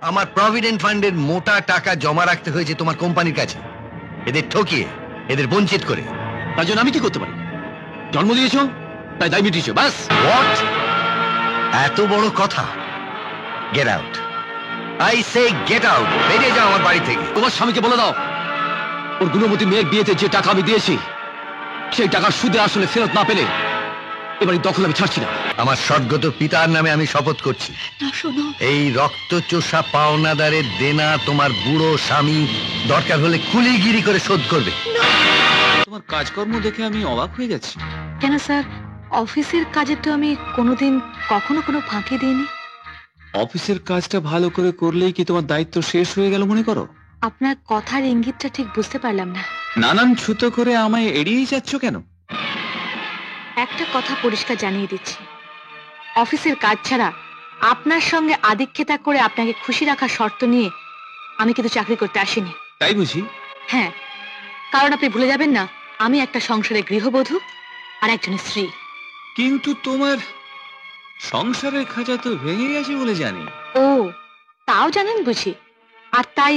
আমার প্রভিডেন্ট ফান্ডের মোটা টাকা জমা রাখতে হয়েছে তোমার কোম্পানির কাছে, এদের ঠকিয়ে, এদের বঞ্চিত করে। তার জন্য আমি কি করতে পারি? জন্ম দিয়েছ, তাই দায় মিটিয়েছো, ব্যাস। হোয়াট? এত বড় কথা? Get out, I say get out. বেরিয়ে যাও আমার বাড়ি থেকে। তোমার স্বামীকে বলে দাও, ওর গুণবতী মেয়ের বিয়েতে যে টাকা আমি দিয়েছি, সেই টাকার সুদে আসলে ফেরত না পেলে এবারে দখল আমি ছাড়ছি না। আমার সদ্গত পিতার নামে আমি শপথ করছি, এই রক্তচোষা পাওনাদারের দেনা তোমার বুড়ো স্বামী দরকার হলে কুলিগিরি করে শোধ করবে। তোমার কাজকর্ম দেখে আমি অবাক হয়ে যাচ্ছি। কেন স্যার? অফিসের কাজে তো আমি কোনোদিন কখনো কোনো ফাঁকি দিইনি। অফিসের কাজটা ভালো করে করলেই কি তোমার দায়িত্ব শেষ হয়ে গেল মনে করো? আপনার কথার ইঙ্গিতটা ঠিক বুঝতে পারলাম না। নানান ছুতো করে আমায় এড়িয়ে যাচ্ছ কেন? একটা কথা পরিষ্কার জানিয়ে দিচ্ছি, অফিসের কাজ ছাড়া আপনার সঙ্গে আদিক্ষেতা করে আপনাকে খুশি রাখার শর্ত নিয়ে আমি কিন্তু চাকরি করতে আসিনি। তাই বুঝি? হ্যাঁ, কারণ আপনি ভুলে যাবেন না, আমি একটা সংসারের গৃহবধূ আর একজনের স্ত্রী। কিন্তু তোমার সংসারের খাঁচা তো ভেঙে গেছে বলে জানি। ও, তাও জানেন বুঝি? আর তাই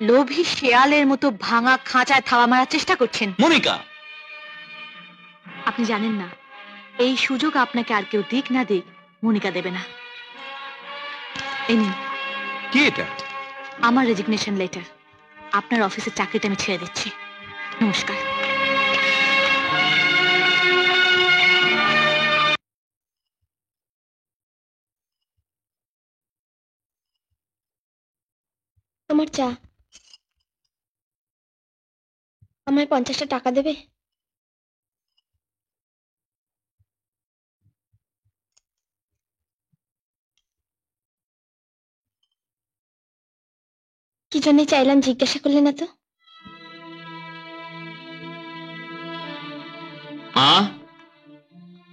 লোভী শেয়ালের মতো ভাঙা খাঁচায় থাবা মারার চেষ্টা করছেন। মনিকা, আপনি জানেন না, এই সুযোগ আপনাকে আর কেউ দিক না দিক মনিকা দেবে না। এই নিন, কি এটা? আমার রেজিগনেশন লেটার। আপনার অফিসের চাকরিটা আমি ছেড়ে দিচ্ছি। নমস্কার। তোমার চা। আমায় 50টা টাকা দেবে? কি জন্য চাইলাম জিজ্ঞাসা করলে না তো? মা,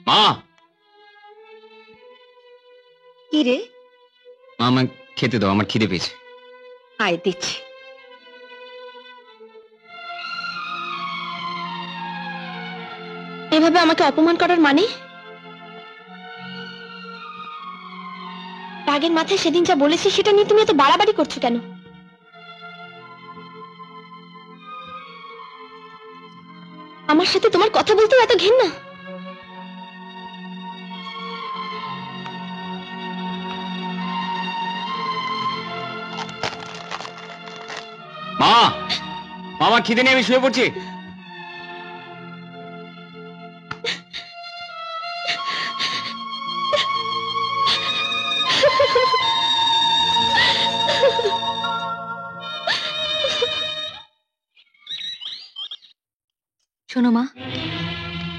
মা, কি রে? আমায় খেতে দাও, আমার খিদে পেয়েছে। আয় দিচ্ছি। এভাবে আমাকে অপমান করার মানে? রাগের মাথায় সেদিন যা বলেছি সেটা নিয়ে তুমি এত বাড়াবাড়ি করছো কেন? আমার সাথে তোমার কথা বলতে এত ঘেন্না? মা, আমার খিদে নিয়ে আমি শুয়ে পড়ছি। শোনো মা,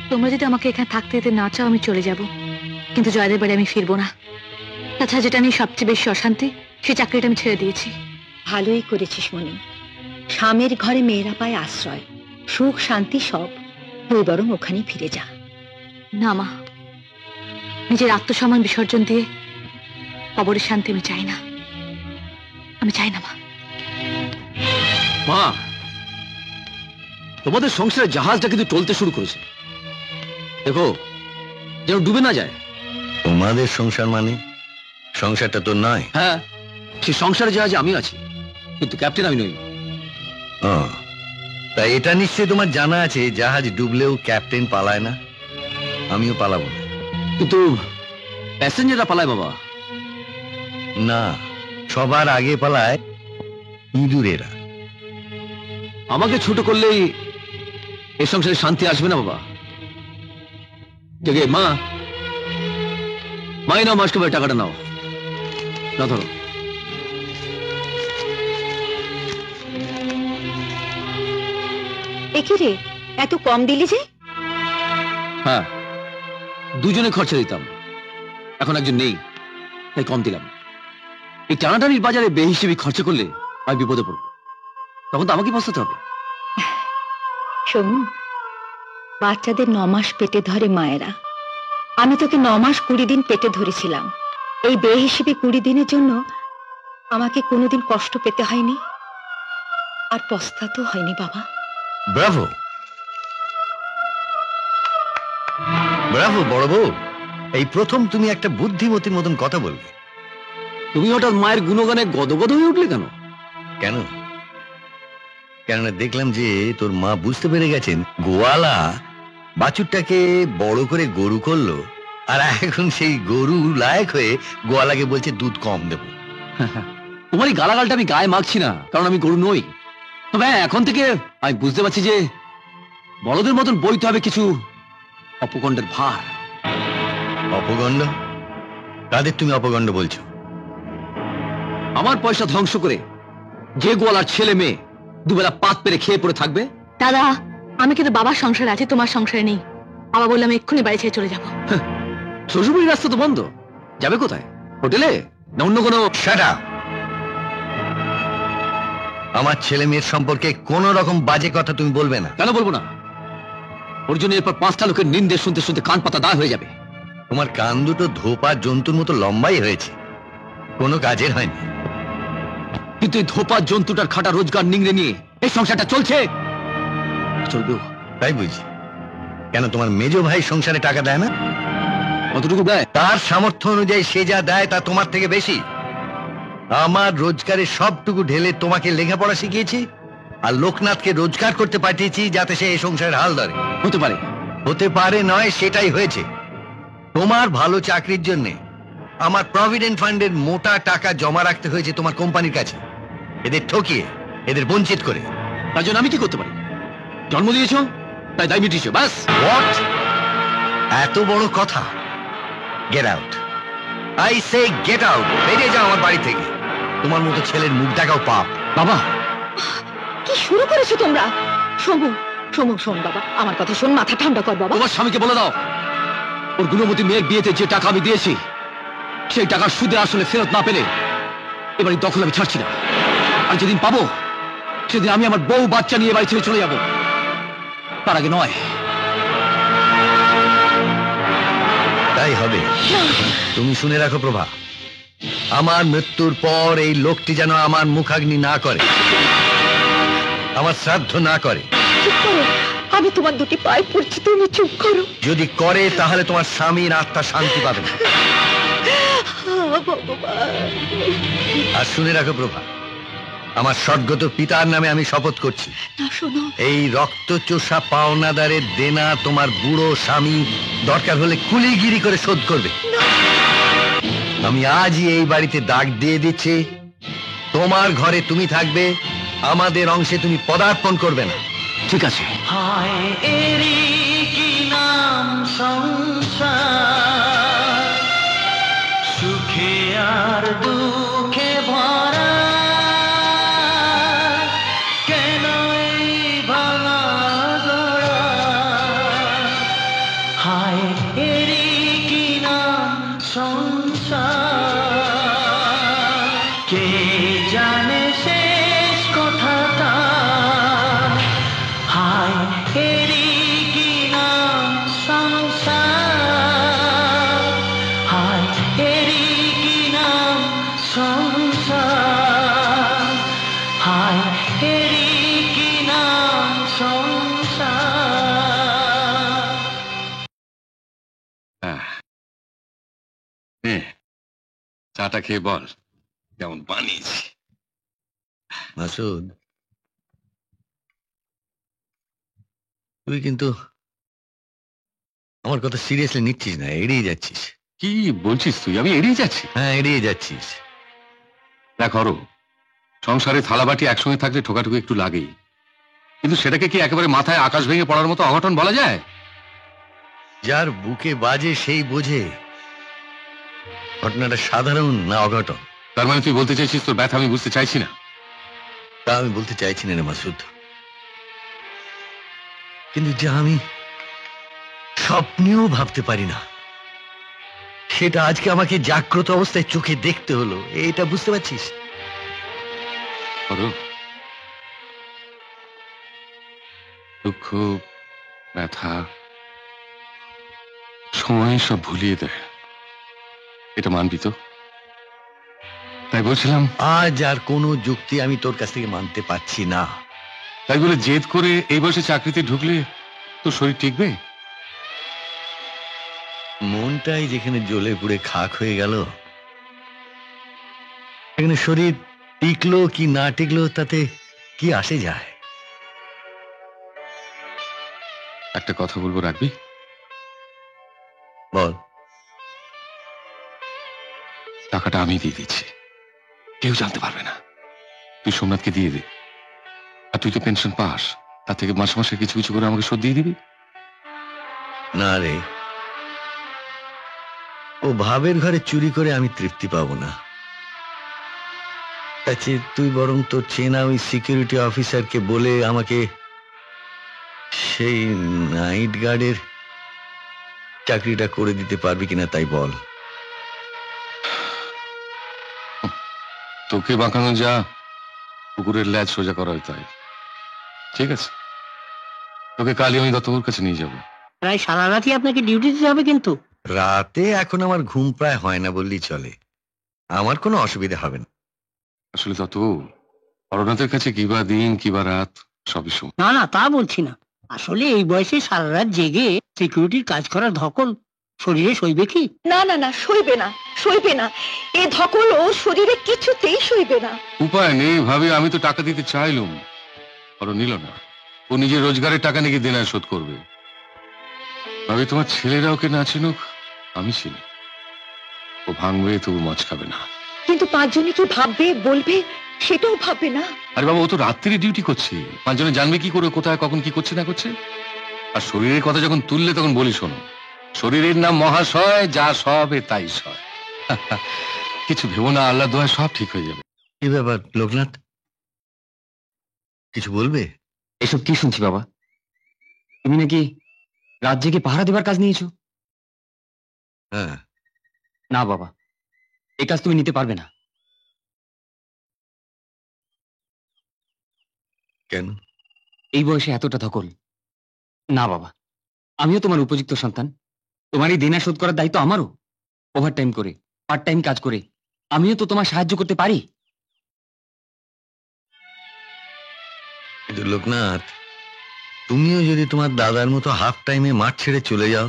তোমরা যদি আমাকে এখানে থাকতে দিতে না চাও আমি চলে যাব, কিন্তু জয়দের বাড়ি আমি ফিরবো না। তাছাড়া যেটা নিয়ে সবচেয়ে বেশি অশান্তি, সেই চাকরিটা আমি ছেড়ে দিয়েছি। ভালোই করেছিস মনি। স্বামীর ঘরে মেয়েরা পায় আশ্রয়, সুখ শান্তি সব। তুই বরং ওখানেই ফিরে যা। না মা, নিজের আত্মসম্মান বিসর্জন দিয়ে কবরের শান্তি আমি চাই না। আমি চাই না মা। মা, তোমাদের সংসারের জাহাজটা কিন্তু চলতে শুরু করেছে, দেখো যেন ডুবে না যায়। তোমাদের সংসার মানে? সংসারটা তো নয়। হ্যাঁ, সেই সংসারের জাহাজে আমি আছি, কিন্তু ক্যাপ্টেন আমি নই। তাই এটা নিশ্চয়ই তোমার জানা আছে, জাহাজ ডুবলেও ক্যাপ্টেন পালায় না। আমিও পালাবো না। কিন্তু প্যাসেঞ্জাররা পালায় বাবা। না, সবার আগে পালায় ইঁদুরেরা। আমাকে ছোট করলেই এই সংসারে শান্তি আসবে না বাবা। জেগে মা, মাই নাও, মাস্টার টাকাটা নাও, না ধরো। একই রে, এত কম দিলি যে? হ্যাঁ, দুজনে খরচা দিতাম, এখন একজন নেই তাই কম দিলাম। এই টানাটানির বাজারে বেহিসেবি খরচা করলে আমি বিপদে পড়বো, তখন তো আমাকে পস্তাতে হবে। শোন, বাচ্চাদের 9 মাস পেটে ধরে মায়েরা। আমি তোকে 9 মাস 20 দিন পেটে ধরেছিলাম। এই বেহিসেবি 20 দিনের জন্য আমাকে কোনোদিন কষ্ট পেতে হয়নি, আর পস্তাতেও হয়নি বাবা। ব্রাভো, ব্রাভো বড় বউ। এই প্রথম তুমি একটা বুদ্ধিমতীর মতন কথা বলবে। তুমি হঠাৎ মায়ের গুণগানে গদগদ হয়ে উঠলে কেন? কেন? কেননা দেখলাম যে তোর মা বুঝতে পেরে গেছেন গোয়ালা বাছুরটাকে বড় করে গরু করলো, আর এখন সেই গরু লায়ক হয়ে গোয়ালাকে বলছে দুধ কম দেবো। তোমার এই গালাগালটা আমি গায়ে মাখছি না, কারণ আমি গরু নই। তবে হ্যাঁ, এখন থেকে আমি বুঝতে পারছি যে বড়দের মতন বইতে হবে কিছু অপকণ্ডের ভার। অপগণ্ড? কাদের তুমি অপগণ্ড বলছো? আমার পয়সা ধ্বংস করে যে গোয়ালার ছেলে মেয়ে দুবেলা পাত পেরে খেয়ে পড়ে থাকবে। দাদা, আমি কিন্তু বাবার সংসারে আছি, তোমার সংসারে নেই। বাবা বললাম এক্ষুনি বাড়ি ছেড়ে চলে যাবো। শ্বশুরবাড়ির রাস্তা তো বন্ধ, যাবে কোথায়? হোটেলে না অন্য কোনো? Shut up! আমার ছেলে মেয়ের সম্পর্কে কোন রকম বাজে কথা তুমি বলবে না। কেন বলবো না? ওর জন্য এরপর 5টা লোকের নিন্দে শুনতে শুনতে কান পাতা দায় হয়ে যাবে। তোমার কান দুটো ধোপা জন্তুর মতো লম্বাই হয়েছে, কোনো কাজের হয়নি। কিন্তু এই ধোপা জন্তুটার খাটা রোজগার নিংড়ে নিয়ে এই সংসারটা চলছে, চলবেও। তাই বুঝি? কেন তোমার মেজো ভাই সংসারে টাকা দেয় না? কতটুকু দেয়? তার সামর্থ্য অনুযায়ী সে যা দেয় তা তোমার থেকে বেশি। আমার রোজগারের সবটুকু ঢেলে তোমাকে লেখাপড়া শিখিয়েছি, আর লোকনাথকে রোজগার করতে পাঠিয়েছি যাতে সে এই সংসারের হাল ধরে। হতে পারে। হতে পারে নয়, সেটাই হয়েছে। তোমার ভালো চাকরির জন্য আমার প্রভিডেন্ট ফান্ডের মোটা টাকা জমা রাখতে হয়েছে তোমার কোম্পানির কাছে, এদের ঠকিয়ে, এদের বঞ্চিত করে। তার জন্য আমি কি করতে পারি? জন্ম দিয়েছো তাই দায় মিটিয়েছো, ব্যাস। হোয়াট? এত বড় কথা? Get out, I say get out. বেরিয়ে যাও আমার বাড়ি থেকে। তোমার মতো ছেলের মুখ দেখাও পাপ। বাবা, কি শুরু করেছো তোমরা? শোনো শোনো, শোন বাবা, আমার কথা শোন, মাথা ঠান্ডা কর বাবা। তোমার স্বামীকে বলে দাও ওর গুণবতী মেয়ের বিয়েতে যে টাকা আমি দিয়েছি সেই টাকার সুদে আসলে ফেরত না পেলে এবারে দখল আমি ছাড়ছি না। আর যেদিন পাবো সেদিন আমি আমার বউ বাচ্চা নিয়ে বাড়ি ছেড়ে চলে যাব, তার আগে নয়। তাই হবে। তুমি শুনে রাখো প্রভা, আমার মৃত্যুর পর এই লোকটি যেন আমার মুখাগ্নি না করে, আমার শ্রাদ্ধ না করে। চুপ করো, আমি তোমার দুটি পায়ে পড়ছি, তুমি চুপ করো। যদি করে তাহলে তোমার স্বামীর আত্মা শান্তি পাবে না। আর শুনে রাখো প্রভা, আমার সদ্গত পিতার নামে আমি শপথ করছি, না শোনো, এই রক্তচোষা পাওনাদারের দেনা তোমার বুড়ো স্বামী দরকার হলে কুলিগিরি করে শোধ করবে। আমি আজই এই বাড়িতে দাগ দিয়ে দিচ্ছি, তোমার ঘরে তুমি থাকবে, আমাদের অংশে তুমি পদার্পণ করবে না। ঠিক আছে। হায় এরি কি নাম সংসার, সুখে আর দুঃখে ভরা, কেন এই ভাঙা গড়া? হায় এরি কি নাম সংসার, কে জানে শেষ কথাটা? হায় এরি কি নাম সংসার, হায় এরি কি নাম সংসার, হায় এরি কি নাম সংসার। চাটা খেয়ে বল কেমন বানিয়েছি। মাসুদ, তুই কিন্তু আমার কথা সিরিয়াসলি নিচ্ছিস না, এড়িয়ে যাচ্ছিস। কি বলছিস তুই? আমি এড়িয়ে যাচ্ছি? হ্যাঁ, এড়িয়ে যাচ্ছিস। দেখ অরো, সংসারে থালাবাটি একসঙ্গে থাকলে ঠোকাঠুকি একটু লাগেই, কিন্তু সেটাকে কি একেবারে মাথায় আকাশ ভেঙে পড়ার মতো অঘটন বলা যায়? যার বুকে বাজে সেই বোঝে ঘটনাটা সাধারণ না অঘটন। তার মানে তুই বলতে চাইছিস তোর ব্যথা আমি বুঝতে চাইছি না? তা আমি বলতে চাইছি না রে মাসুদ, কিন্তু যা আমি স্বপ্নেও ভাবতে পারি না সেটা আজকে আমাকে জাগ্রত অবস্থায় চোখে দেখতে হলো, এটা বুঝতে পারছিস? অরো, দুঃখ, ব্যথা, সময় সব ভুলিয়ে দেয়, এটা মানবি তো? তাই বলছিলাম, আজ আর কোনো যুক্তি আমি তোর কাছ থেকে মানতে পারছি না। তাই বলে জেদ করে এই বয়সে চাকরিতে ঢুকলে তোর শরীর টিকবে? মনটাই যেখানে জ্বলে পুড়ে খাক হয়ে গেল, এখানে শরীর টিকলো কি না টিকলো তাতে কি আসে যায়? একটা কথা বলবো, রাখবি? বল। টাকাটা আমি দিয়ে দিচ্ছি, কেউ জানতে পারবে না। তুই সোমনাথকে দিয়ে দে, আর তুই তো পেনশন পাস, তার থেকে মাসে মাসে কিছু কিছু করে আমাকে শোধ দিয়ে দিবি। না রে, ও ভাবের ঘরে চুরি করে আমি তৃপ্তি পাবো না। আচ্ছা, তুই বরং তোর চেনা ওই সিকিউরিটি অফিসারকে বলে আমাকে সেই নাইট গার্ডের চাকরিটা করে দিতে পারবি কিনা তাই বল। তোকে বাঁকানো যা, কুকুরের ল্যাজ সোজা করা হয় তাই। ঠিক আছে, তোকে কালই আমি দত্তবাবুর কাছে নিয়ে যাবো। প্রায় সারা রাতই আপনাকে ডিউটি দিতে হবে কিন্তু। রাতে এখন আমার ঘুম প্রায় হয় না বললেই চলে, আমার কোনো অসুবিধা হবে না। আসলে দত্তবাবু, অরনাথের কাছে কিবা দিন কিবা রাত সবই সমান। না না, তা বলছি না। আসলে এই বয়সে সারা রাত জেগে সিকিউরিটির কাজ করার ধকল শরীরে সইবে কি? না না না, সইবে না, সইবে না। এ ধকল ও শরীরে কিছুতেই সইবে না। উপায় নেই ভাবে, আমি তো টাকা দিতে চাইলুম, ওরা নিল না। ও নিজের রোজগারের টাকা নাকি দেনায় শোধ করবে। ভাবে তোমার ছেলেরা ওকে না চিনুক, আমি চিনি। ও ভাঙবে তবু মাছ খাবে না। কিন্তু পাঁচজনে কি ভাববে বলবে সেটাও ভাববে না। আরে বাবা, ও তো রাত্রি ডিউটি করছে, পাঁচজনে জানবে কি করে কোথায় কখন কি করছে না করছে? আর শরীরের কথা যখন তুললে তখন বলি শোনো, শরীরের নাম মহাশয়, যা সব এ তাই সয়। কিছু ভেবো না, আল্লাহ দোয়া সব ঠিক হয়ে যাবে। কি ব্যাপার লোকনাথ, কিছু বলবে? এসব কি শুনছি বাবা? তুমি নাকি রাত জেগে পাহারা দেবার কাজ নিয়েছো? হ্যাঁ। না বাবা, এই কাজ তুমি নিতে পারবে না। কেন? এই বয়সে এতটা ধকল? না বাবা, আমিও তোমার উপযুক্ত সন্তান, তোমার এই দেনা শোধ করার দায়িত্ব আমারও। ওভার টাইম করে, পার্ট টাইম কাজ করে আমিও তো তোমার সাহায্য করতে পারি। কিন্তু লোকনাথ, তুমিও যদি তোমার দাদার মতো হাফ টাইমে মাঠ ছেড়ে চলে যাও,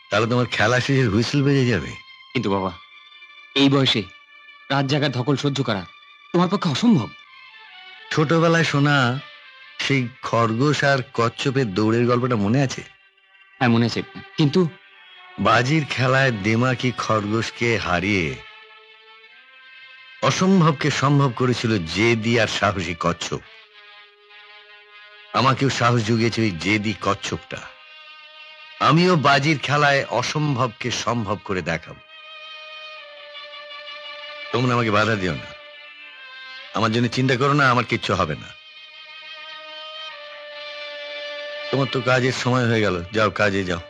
তাহলে তোমার খেলা শেষের হুইসেল বেজে যাবে। কিন্তু বাবা, এই বয়সে রাত জাগার ধকল সহ্য করা তোমার পক্ষে অসম্ভব। ছোটবেলায় শোনা সেই খরগোশ আর কচ্ছপের দৌড়ের গল্পটা মনে আছে? হ্যাঁ মনে আছে, কিন্তু বাজির খেলায় দেমাকি খরগোশকে হারিয়ে অসম্ভবকে সম্ভব করেছিল জেদি আর সাহসী কচ্ছপ। আমাকেও সাহস জুগিয়েছে ওই জেদি কচ্ছপটা। আমিও বাজির খেলায় অসম্ভবকে সম্ভব করে দেখাবো। তোমরা আমাকে বাধা দিও না, আমার জন্য চিন্তা করো না, আমার কিচ্ছু হবে না। তোমার তো কাজের সময় হয়ে গেল, যাও কাজে যাও।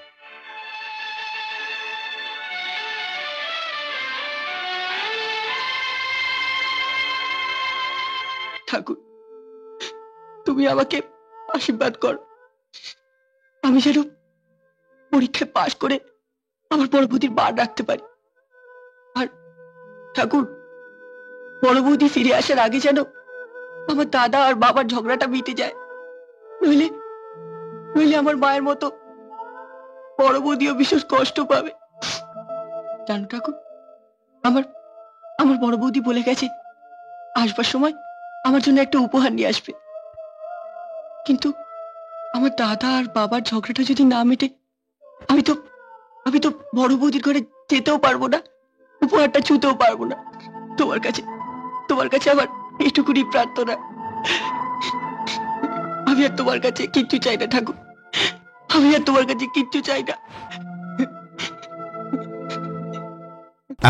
ঠাকুর, তুমি আমাকে আশীর্বাদ কর, আমি যেন পরীক্ষায় পাশ করে আমার বড় বৌদির বার রাখতে পারি। আর ঠাকুর, বড় বৌদি ফিরে আসার আগে যেন আমার দাদা আর বাবার ঝগড়াটা মিটে যায়, নইলে নইলে আমার মায়ের মতো বড় বৌদিও বিশেষ কষ্ট পাবে। জানো ঠাকুর, আমার আমার বড় বৌদি বলে গেছে আসবার সময় আমার জন্য একটা উপহার নিয়ে আসবে। কিন্তু আমার দাদা আর বাবার ঝগড়াটা যদি না মেটে, আমি তো বড় বৌদির ঘরে যেতেও পারবো না, উপহারটা ছুঁতেও পারবো না। তোমার কাছে আমার এটুকুনি প্রার্থনা। আমি আর তোমার কাছে কিচ্ছু চাই না ঠাকুর, আমি আর তোমার কাছে কিচ্ছু চাই না।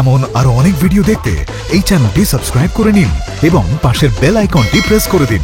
এমন আরো অনেক ভিডিও দেখতে এই চ্যানেলটি সাবস্ক্রাইব করে নিন এবং পাশের বেল আইকনটি প্রেস করে দিন।